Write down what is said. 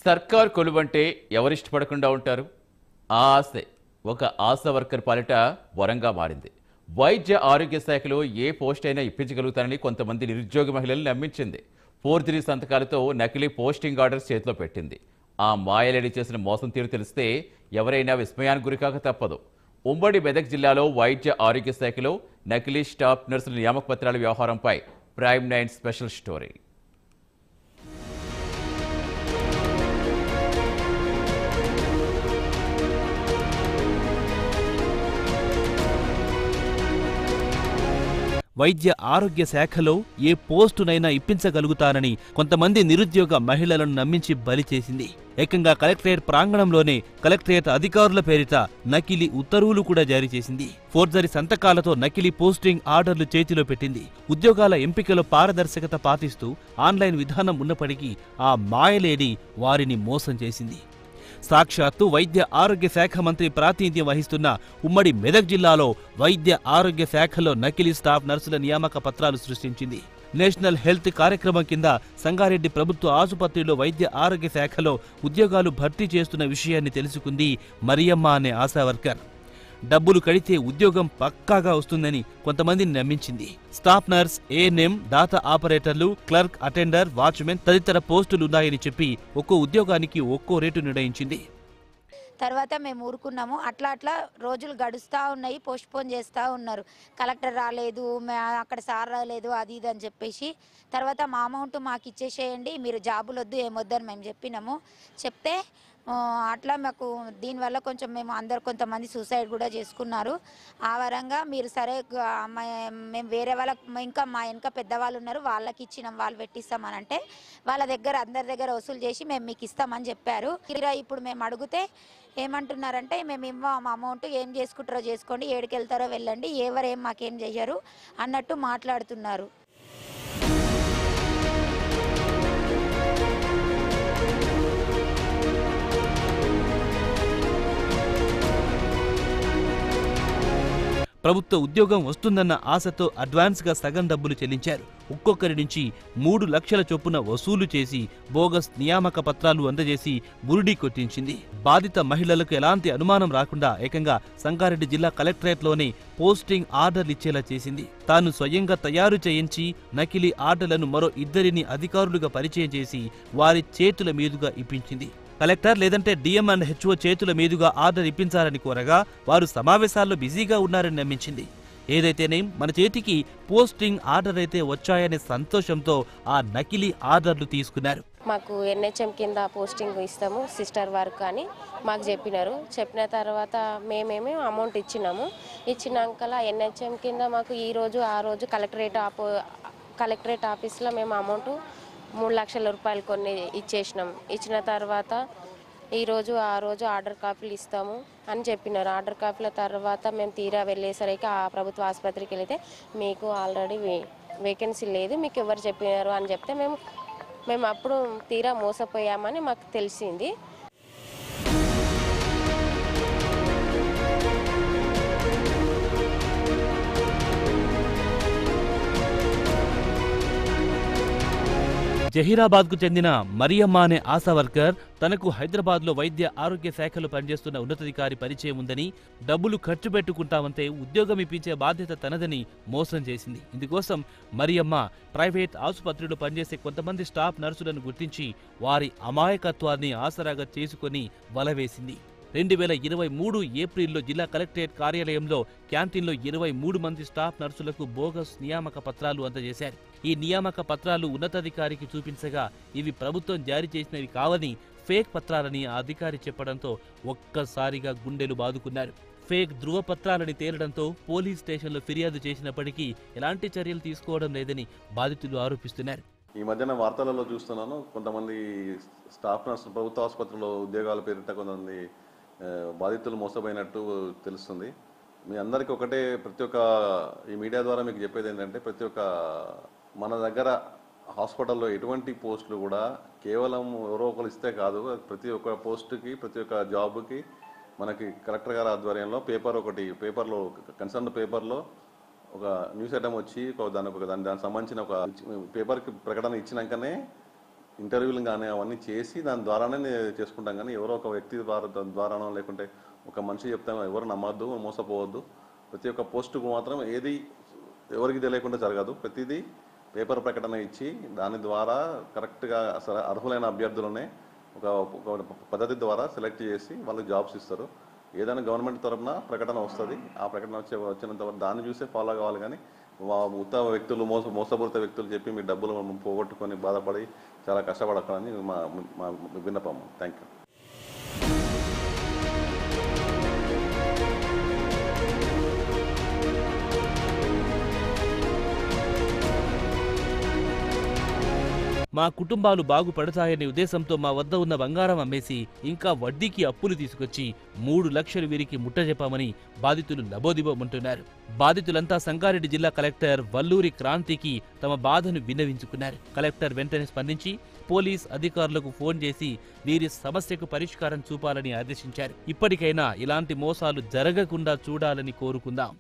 సర్కార్ కొలువంటే ఎవరిష్టపడకుండా ఉంటారు? ఆ ఆశే ఒక ఆశా వర్కర్ పాలిట వరంగా మారింది. వైద్య ఆరోగ్య శాఖలో ఏ పోస్ట్ అయినా ఇప్పించగలుగుతారని కొంతమంది నిరుద్యోగ మహిళలు నమ్మించింది. ఫోర్జరీ సంతకాలతో నకిలీ పోస్టింగ్ ఆర్డర్స్ చేతిలో పెట్టింది. ఆ మాయలేడి చేసిన మోసం తీరు తెలిస్తే ఎవరైనా విస్మయానికి గురికాక తప్పదు. ఉమ్మడి మెదక్ జిల్లాలో వైద్య ఆరోగ్య శాఖలో నకిలీ స్టాఫ్ నర్సుల నియామక పత్రాల వ్యవహారంపై ప్రైమ్ 9 స్పెషల్ స్టోరీ. వైద్య ఆరోగ్య శాఖలో ఏ పోస్టునైనా ఇప్పించగలుగుతానని కొంతమంది నిరుద్యోగ మహిళలను నమ్మించి బలి చేసింది. ఏకంగా కలెక్టరేట్ ప్రాంగణంలోనే కలెక్టరేట్ అధికారుల పేరిట నకిలీ ఉత్తర్వులు కూడా జారీ చేసింది. ఫోర్జరీ సంతకాలతో నకిలీ పోస్టింగ్ ఆర్డర్లు చేతిలో పెట్టింది. ఉద్యోగాల ఎంపికలో పారదర్శకత పాటిస్తూ ఆన్లైన్ విధానం ఉన్నప్పటికీ ఆ మాయలేడి వారిని మోసం చేసింది. సాక్షాత్తు వైద్య ఆరోగ్య శాఖ మంత్రి ప్రాతినిధ్యం వహిస్తున్న ఉమ్మడి మెదక్ జిల్లాలో వైద్య ఆరోగ్య శాఖలో నకిలీ స్టాఫ్ నర్సుల నియామక పత్రాలు సృష్టించింది. నేషనల్ హెల్త్ కార్యక్రమం కింద సంగారెడ్డి ప్రభుత్వ ఆసుపత్రిలో వైద్య ఆరోగ్య శాఖలో ఉద్యోగాలు భర్తీ చేస్తున్న విషయాన్ని తెలుసుకుంది మరియమ్మ అనే ఆశా వర్కర్. డబ్బులు కడితే ఉద్యోగం పక్కాగా వస్తుందని కొంతమందిని నమ్మించింది. స్టాఫ్ నర్స్, ఏఎన్ఎం, డాటా ఆపరేటర్లు, క్లర్క్, అటెండర్, వాచ్మెన్ తదితర పోస్టులున్నాయని చెప్పి ఒక్కో ఉద్యోగానికి ఒక్కో రేటు నిర్ణయించింది. తర్వాత మేము ఊరుకున్నాము. అట్లా రోజులు గడుస్తూ ఉన్నాయి, పోస్ట్పోన్ చేస్తూ ఉన్నారు. కలెక్టర్ రాలేదు, అక్కడ సార్ రాలేదు, అది ఇది అని చెప్పేసి తర్వాత మా అమౌంట్ మాకు ఇచ్చేసేయండి, మీరు జాబులు వద్దు ఏమొద్దు అని మేము చెప్పినాము. చెప్తే అట్లా మాకు దీనివల్ల కొంచెం మేము కొంతమంది సూసైడ్ కూడా చేసుకున్నారు. ఆ వరంగా మీరు సరే మేము వేరే వాళ్ళకి ఇంకా మా వెనక పెద్దవాళ్ళు ఉన్నారు వాళ్ళకి ఇచ్చినాం, వాళ్ళు పెట్టిస్తామని అంటే వాళ్ళ దగ్గర అందరి దగ్గర వసూలు చేసి మేము మీకు ఇస్తామని చెప్పారు. ఇప్పుడు మేము అడిగితే ఏమంటున్నారంటే మేము ఇవ్వం అమౌంట్, ఏం చేసుకుంటారో చేసుకోండి, ఏడికి వెళ్తారో వెళ్ళండి, ఎవరేం మాకేం చెయ్యరు అన్నట్టు మాట్లాడుతున్నారు. ప్రభుత్వ ఉద్యోగం వస్తుందన్న ఆశతో అడ్వాన్స్గా సగం డబ్బులు చెల్లించారు. ఒక్కొక్కరి నుంచి 3 లక్షల చొప్పున వసూలు చేసి బోగస్ నియామక పత్రాలు అందజేసి బురిడీ కొట్టించింది. బాధిత మహిళలకు ఎలాంటి అనుమానం రాకుండా ఏకంగా సంగారెడ్డి జిల్లా కలెక్టరేట్లోనే పోస్టింగ్ ఆర్డర్లు ఇచ్చేలా చేసింది. తాను స్వయంగా తయారు చేయించి నకిలీ ఆర్డర్లను మరో 2 అధికారులుగా పరిచయం చేసి వారి చేతుల మీదుగా ఇప్పించింది. కలెక్టర్ లేదంటే డిఎం అండ్ హెచ్ఓ చేతుల మీదుగా ఆర్డర్ ఇప్పించాలని కోరగా వారు సమావేశాల్లో బిజీగా ఉన్నారని నమ్మించింది. ఏదైతేనే మన చేతికి పోస్టింగ్ ఆర్డర్ అయితే వచ్చాయనే సంతోషంతో ఆ నకిలీ ఆర్డర్లు తీసుకున్నారు. మాకు ఎన్హెచ్ఎం కింద పోస్టింగ్ ఇస్తాము సిస్టర్ వర్క్ అని మాకు చెప్పినారు. చెప్పిన తర్వాత మేమేమో అమౌంట్ ఇచ్చినాక ఎన్హెచ్ఎం కింద మాకు ఆ రోజు కలెక్టరేట్ ఆఫీస్లో మేము అమౌంట్ 3 లక్షల రూపాయలు కొన్ని ఇచ్చేసినాం. ఇచ్చిన తర్వాత ఆ రోజు ఆర్డర్ కాపీలు ఇస్తాము అని చెప్పినారు. ఆర్డర్ కాపీల తర్వాత మేము తీరా వెళ్ళేసరికి ఆ ప్రభుత్వ ఆసుపత్రికి వెళితే మీకు ఆల్రెడీ వేకెన్సీ లేదు, మీకు ఎవరు చెప్పినారు అని చెప్తే మేము అప్పుడు తీరా మోసపోయామని మాకు తెలిసింది. జహీరాబాద్కు చెందిన మరియమ్మ అనే ఆశా వర్కర్ తనకు హైదరాబాద్లో వైద్య ఆరోగ్య శాఖలో పనిచేస్తున్న ఉన్నతాధికారి పరిచయం ఉందని, డబ్బులు ఖర్చు పెట్టుకుంటామంటే ఉద్యోగం ఇప్పించే బాధ్యత తనదని మోసం చేసింది. ఇందుకోసం మరియమ్మ ప్రైవేట్ ఆసుపత్రిలో పనిచేసే కొంతమంది స్టాఫ్ నర్సులను గుర్తించి వారి అమాయకత్వాన్ని ఆసరాగా చేసుకుని వలవేసింది. 2023 ఏప్రిల్లో జిల్లా కలెక్టరేట్ కార్యాలయంలో క్యాంటీన్లో 23 మంది స్టాఫ్ నర్సులకు బోగస్ నియామక పత్రాలు అందజేశారు. ఈ నియామక పత్రాలు ఉన్నతాధికారికి చూపించగా ఇవి ప్రభుత్వం జారీ చేసినవి కావని ఫేక్ పత్రాలని ఆ అధికారి చెప్పడంతో ఒక్కసారిగా గుండెలు బాదుకున్నారు. ఫేక్ ధృవపత్రాలని తేలడంతో పోలీస్ స్టేషన్లో ఫిర్యాదు చేసినప్పటికీ ఎలాంటి చర్యలు తీసుకోవడం లేదని బాధితులు ఆరోపిస్తున్నారు. ఈ మధ్యన వార్తలలో చూస్తున్నాను, కొంతమంది స్టాఫ్ నర్సులు ప్రభుత్వ ఆసుపత్రిలో ఉద్యోగాల పేరిట కొంతమంది బాధితులు మోసపోయినట్టు తెలుస్తుంది. మీ అందరికీ ఒకటే ప్రతి ఒక్క ఈ మీడియా ద్వారా మీకు చెప్పేది ఏంటంటే, ప్రతి ఒక్క మన దగ్గర హాస్పిటల్లో ఎటువంటి పోస్టులు కూడా కేవలం ఎవరో ఒకరు ఇస్తే కాదు, ప్రతి ఒక్క పోస్టుకి ప్రతి ఒక్క జాబ్కి మనకి కలెక్టర్ గారి ఆధ్వర్యంలో పేపర్లో కన్సర్న్ పేపర్లో ఒక న్యూస్ ఐటమ్ వచ్చి దానికి సంబంధించిన ఒక పేపర్కి ప్రకటన ఇచ్చినాకనే ఇంటర్వ్యూలు కానీ అవన్నీ చేసి దాని ద్వారానే చేసుకుంటాం. కానీ ఎవరో ఒక వ్యక్తి ద్వారానో లేకుంటే ఒక మనిషి చెప్తామో ఎవరు నమ్మద్దు, మోసపోవద్దు. ప్రతి ఒక్క పోస్టుకు మాత్రం ఏది ఎవరికి తెలియకుండా జరగదు. ప్రతిదీ పేపర్ ప్రకటన ఇచ్చి దాని ద్వారా కరెక్ట్గా అర్హులైన అభ్యర్థులనే ఒక పద్ధతి ద్వారా సెలెక్ట్ చేసి వాళ్ళకి జాబ్స్ ఇస్తారు. ఏదైనా గవర్నమెంట్ తరఫున ప్రకటన వస్తుంది, ఆ ప్రకటన వచ్చినంత వరకు దాన్ని చూసే ఫాలో కావాలి. కానీ ఉత్తమ వ్యక్తులు మోసపూరిత వ్యక్తులు చెప్పి మీ డబ్బులు పోగొట్టుకొని బాధపడి చాలా కష్టపడక్కడని మా విన్నపం. Thank you. మా కుటుంబాలు బాగుపడతాయనే ఉద్దేశంతో మా వద్ద ఉన్న బంగారం అమ్మేసి ఇంకా వడ్డీకి అప్పులు తీసుకొచ్చి 3 లక్షలు వీరికి ముట్టజెప్పామని బాధితులు లబోదిబోమంటున్నారు. బాధితులంతా సంగారెడ్డి జిల్లా కలెక్టర్ వల్లూరి క్రాంతికి తమ బాధను విన్నవించుకున్నారు. కలెక్టర్ వెంటనే స్పందించి పోలీస్ అధికారులకు ఫోన్ చేసి వీరి సమస్యకు పరిష్కారం చూపాలని ఆదేశించారు. ఇప్పటికైనా ఇలాంటి మోసాలు జరగకుండా చూడాలని కోరుకుందాం.